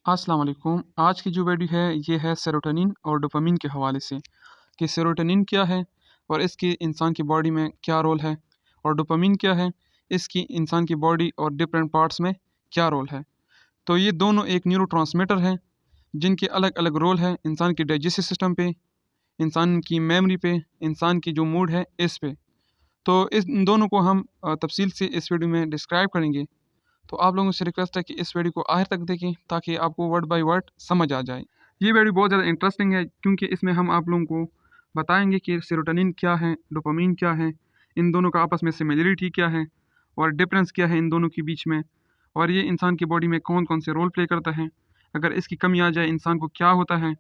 अस्सलाम वालेकुम। आज की जो वीडियो है ये है सेरोटोनिन और डोपामिन के हवाले से कि सेरोटोनिन क्या है और इसकी इंसान की बॉडी में क्या रोल है और डोपामिन क्या है, इसकी इंसान की बॉडी और डिफरेंट पार्ट्स में क्या रोल है। तो ये दोनों एक न्यूरोट्रांसमीटर हैं जिनके अलग अलग रोल हैं इंसान की डाइजेस्टिव सिस्टम पे, इंसान की मेमोरी पे, इंसान की जो मूड है इस पे। तो इस इन दोनों को हम तफसील से इस वीडियो में डिस्क्राइब करेंगे। तो आप लोगों से रिक्वेस्ट है कि इस वीडियो को आखिर तक देखें ताकि आपको वर्ड बाय वर्ड समझ आ जाए। ये वीडियो बहुत ज़्यादा इंटरेस्टिंग है क्योंकि इसमें हम आप लोगों को बताएंगे कि सेरोटोनिन क्या है, डोपामिन क्या है, इन दोनों का आपस में सिमिलरिटी क्या है और डिफरेंस क्या है इन दोनों के बीच में, और ये इंसान की बॉडी में कौन कौन से रोल प्ले करता है। अगर इसकी कमी आ जाए इंसान को क्या होता है,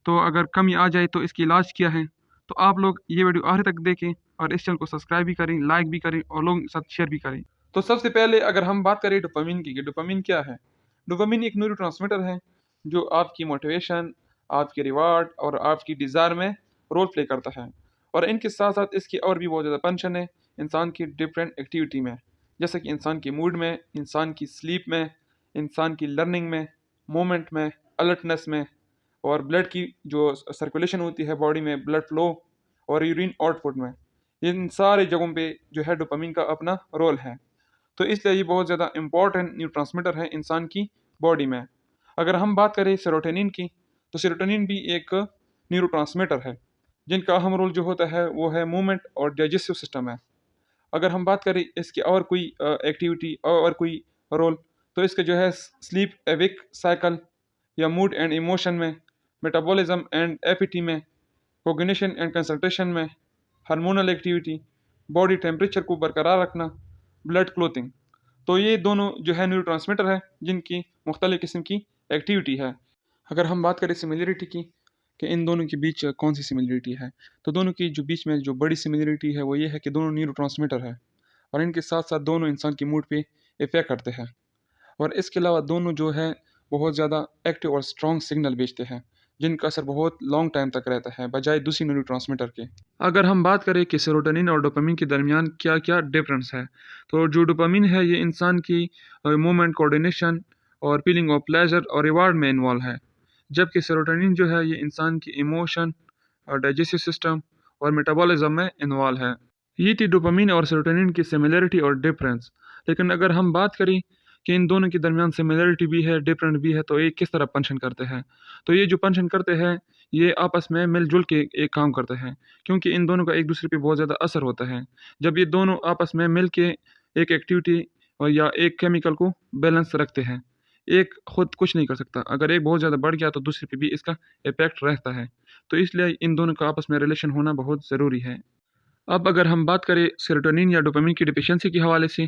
तो अगर कमी आ जाए तो इसकी इलाज क्या है। तो आप लोग ये वीडियो आखिर तक देखें और इस चैनल को सब्सक्राइब भी करें, लाइक भी करें और लोगों के साथ शेयर भी करें। तो सबसे पहले अगर हम बात करें डोपामिन की कि डोपामिन क्या है। डोपामिन एक न्यूरोट्रांसमीटर है जो आपकी मोटिवेशन, आपकी रिवार्ड और आपकी डिज़ायर में रोल प्ले करता है, और इनके साथ साथ इसकी और भी बहुत ज़्यादा फंक्शन है इंसान की डिफरेंट एक्टिविटी में, जैसे कि इंसान की मूड में, इंसान की स्लीप में, इंसान की लर्निंग में, मोमेंट में, अलर्टनेस में, और ब्लड की जो सर्कुलेशन होती है बॉडी में, ब्लड फ्लो और यूरिन आउटपुट में। इन सारे जगहों पे जो है डोपामिन का अपना रोल है। तो इसलिए ये बहुत ज़्यादा इंपॉर्टेंट न्यूरोट्रांसमीटर है इंसान की बॉडी में। अगर हम बात करें सेरोटोनिन की, तो सेरोटोनिन भी एक न्यूरोट्रांसमीटर है जिनका अहम रोल जो होता है वो है मूवमेंट और डाइजेस्टिव सिस्टम है। अगर हम बात करें इसकी और कोई एक्टिविटी और कोई रोल, तो इसका जो है स्लीप एविक साइकिल या मूड एंड इमोशन में, मेटाबॉलिज्म एंड एपिटी में, कोग्निशन एंड कंसंट्रेशन में, हार्मोनल एक्टिविटी, बॉडी टेम्परेचर को बरकरार रखना, ब्लड क्लोथिंग। तो ये दोनों जो है न्यूरोट्रांसमीटर है जिनकी मुख्तलिफ़ किस्म की एक्टिविटी है। अगर हम बात करें सिमिलरिटी की कि इन दोनों के बीच कौन सी सिमिलरिटी है, तो दोनों की जो बीच में जो बड़ी सिमिलरिटी है वो ये है कि दोनों न्यूरोट्रांसमीटर है और इनके साथ साथ दोनों इंसान की मूड पे इफ़ेक्ट करते हैं। और इसके अलावा दोनों जो है बहुत ज़्यादा एक्टिव और स्ट्रॉन्ग सिग्नल भेजते हैं जिनका असर बहुत लॉन्ग टाइम तक रहता है बजाय दूसरी न्यूरोट्रांसमीटर के। अगर हम बात करें कि सेरोटोनिन और डोपामिन के दरमियान क्या क्या डिफरेंस है, तो जो डोपामिन है ये इंसान की मूवमेंट कोऑर्डिनेशन और फीलिंग ऑफ प्लेजर और रिवार्ड में इन्वॉल्व है, जबकि सेरोटोनिन जो है ये इंसान की इमोशन और डाइजेस्टिव सिस्टम और मेटाबॉलिज्म में इन्वॉल्व है। ये थी डोपामिन और सेरोटोनिन की सिमिलरिटी और डिफरेंस। लेकिन अगर हम बात करें कि इन दोनों के दरमियान सिमिलरिटी भी है, डिफरेंट भी है, तो ये किस तरह फंक्शन करते हैं, तो ये जो फंक्शन करते हैं ये आपस में मिलजुल के एक काम करते हैं, क्योंकि इन दोनों का एक दूसरे पे बहुत ज़्यादा असर होता है। जब ये दोनों आपस में मिल के एक एक्टिविटी और या एक केमिकल को बैलेंस रखते हैं, एक खुद कुछ नहीं कर सकता, अगर एक बहुत ज़्यादा बढ़ गया तो दूसरे पे भी इसका इफेक्ट रहता है। तो इसलिए इन दोनों का आपस में रिलेशन होना बहुत ज़रूरी है। अब अगर हम बात करें सेरोटोनिन या डोपामिन की डिफिशियंसी के हवाले से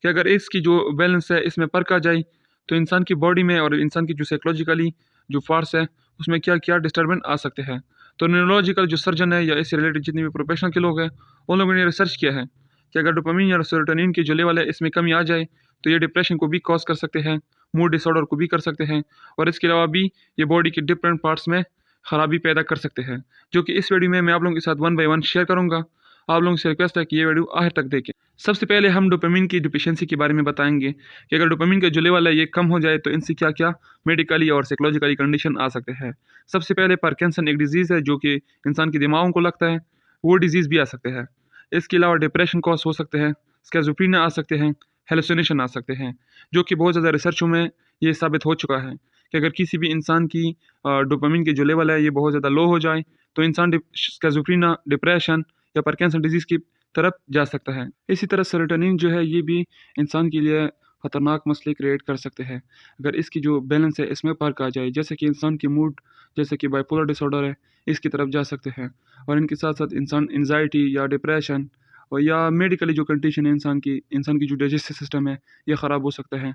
कि अगर इसकी जो बैलेंस है इसमें फ़र्क आ जाए तो इंसान की बॉडी में और इंसान की जो साइकोलॉजिकली जो फार्स है उसमें क्या क्या डिस्टर्बेंस आ सकते हैं। तो न्यूरोलॉजिकल जो सर्जन है या इससे रिलेटेड जितने भी प्रोफेशनल के लोग हैं उन लोगों ने रिसर्च किया है कि अगर डोपामिन या सेरोटोनिन की जो लेवल है इसमें कमी आ जाए तो ये डिप्रेशन को भी कॉज कर सकते हैं, मूड डिसऑर्डर को भी कर सकते हैं, और इसके अलावा भी ये बॉडी के डिफरेंट पार्ट्स में खराबी पैदा कर सकते हैं, जो कि इस वीडियो में मैं आप लोगों के साथ वन बाय वन शेयर करूंगा। आप लोगों से रिक्वेस्ट है कि ये वीडियो आखिर तक देखें। सबसे पहले हम डोपामिन की डिफिशियंसी के बारे में बताएंगे कि अगर डोपामिन का जो लेवल है ये कम हो जाए तो इनसे क्या क्या मेडिकली और साइकोलॉजिकली कंडीशन आ सकते हैं। सबसे पहले पार्किंसन एक डिजीज़ है जो कि इंसान के दिमागों को लगता है, वो डिजीज़ भी आ सकते हैं। इसके अलावा डिप्रेशन कॉज हो सकते हैं, स्किज़ोफ्रेनिया आ सकते हैं, हेलुसिनेशन आ सकते हैं, जो कि बहुत ज़्यादा रिसर्चों में ये साबित हो चुका है कि अगर किसी भी इंसान की डोपामिन की जो लेवल है ये बहुत ज़्यादा लो हो जाए तो इंसान स्किज़ोफ्रेनिया, डिप्रेशन या पार्किंसन डिजीज़ की तरफ जा सकता है। इसी तरह सेरोटोनिन जो है ये भी इंसान के लिए ख़तरनाक मसले क्रिएट कर सकते हैं अगर इसकी जो बैलेंस है इसमें फ़र्क आ जाए, जैसे कि इंसान की मूड, जैसे कि बाइपोलर डिसऑर्डर है, इसकी तरफ जा सकते हैं। और इनके साथ साथ इंसान एंजाइटी या डिप्रेशन और या मेडिकली जो कंडीशन है इंसान की जो डाइजेस्टिव सिस्टम है ये ख़राब हो सकता है।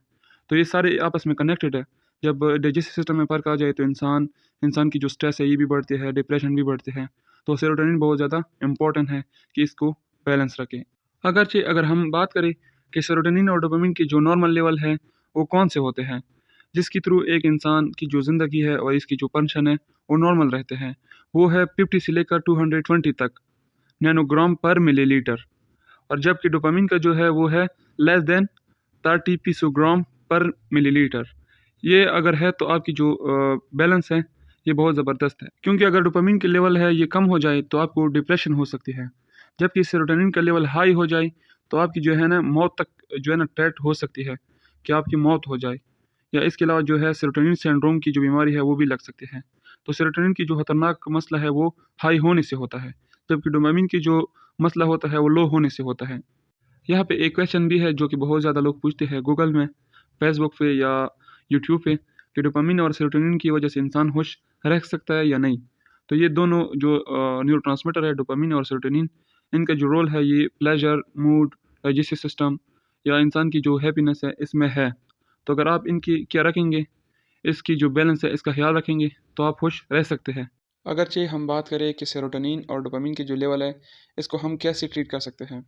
तो ये सारे आपस में कनेक्टेड है। जब डाइजेस्टिव सिस्टम में फ़र्क आ जाए तो इंसान की जो स्ट्रेस है ये भी बढ़ती है, डिप्रेशन भी बढ़ते हैं। तो सेरोटोनिन बहुत ज़्यादा इम्पॉर्टेंट है कि इसको बैलेंस रखें। अगर हम बात करें कि सेरोटोनिन और डोपामिन की जो नॉर्मल लेवल है वो कौन से होते हैं, जिसके थ्रू एक इंसान की जो ज़िंदगी है और इसकी जो फंक्शन है वो नॉर्मल रहते हैं, वो है 50 से लेकर 220 तक नैनोग्राम पर मिलीलीटर। और जबकि डोपामिन का जो है वो है लेस देन 30 पिकोग्राम पर मिलीलीटर। ये अगर है तो आपकी जो बैलेंस है ये बहुत ज़बरदस्त है, क्योंकि अगर डोपामिन के लेवल है ये कम हो जाए तो आपको डिप्रेशन हो सकती है, जबकि सेरोटोनिन का लेवल हाई हो जाए तो आपकी जो है ना मौत तक जो है ना थ्रेट हो सकती है कि आपकी मौत हो जाए, या इसके अलावा जो है सेरोटोनिन सिंड्रोम की जो बीमारी है वो भी लग सकती है। तो सेरोटोनिन की जो खतरनाक मसला है वो हाई होने से होता है, जबकि डोपामिन की जो मसला होता है वो लो होने से होता है। यहाँ पे एक क्वेश्चन भी है जो कि बहुत ज़्यादा लोग पूछते हैं गूगल में, फेसबुक पे या यूट्यूब पे, कि डोपामिन और सेरोटोनिन की वजह से इंसान खुश रह सकता है या नहीं। तो ये दोनों जो न्यूरोट्रांसमीटर है डोपामिन और सेरोटोनिन, इनका जो रोल है ये प्लेजर, मूड, डाइजेस्टिव सिस्टम या इंसान की जो हैप्पीनेस है इसमें है। तो अगर आप इनकी क्या रखेंगे, इसकी जो बैलेंस है इसका ख्याल रखेंगे तो आप खुश रह सकते हैं। अगरचे हम बात करें कि सेरोटोनिन और डोपामिन के जो लेवल है इसको हम कैसे ट्रीट कर सकते हैं,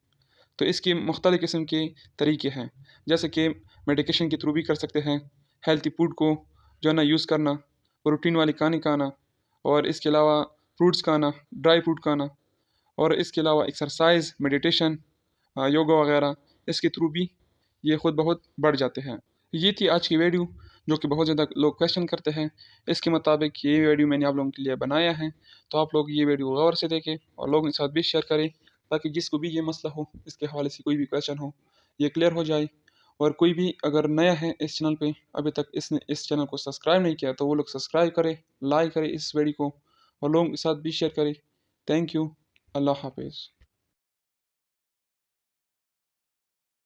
तो इसके मुख्तलिफ़ किस्म के तरीके हैं, जैसे कि मेडिकेशन के थ्रू भी कर सकते हैं, हेल्थी फूड को जो है ना यूज़ करना, प्रोटीन वाली खाने खाना, और इसके अलावा फ्रूट्स खाना, ड्राई फ्रूट खाना, और इसके अलावा एक्सरसाइज, मेडिटेशन, योगा वगैरह, इसके थ्रू भी ये ख़ुद बहुत बढ़ जाते हैं। ये थी आज की वीडियो जो कि बहुत ज़्यादा लोग क्वेश्चन करते हैं। इसके मुताबिक ये वीडियो मैंने आप लोगों के लिए बनाया है, तो आप लोग ये वीडियो गौर से देखें और लोगों के साथ भी शेयर करें, ताकि जिसको भी ये मसला हो, इसके हवाले से कोई भी क्वेश्चन हो, ये क्लियर हो जाए। और कोई भी अगर नया है इस चैनल पे, अभी तक इसने इस चैनल को सब्सक्राइब नहीं किया, तो वो लोग सब्सक्राइब करें, लाइक करें इस वीडियो को और लोगों के साथ भी शेयर करें। Thank you. अल्लाह हाफिज़।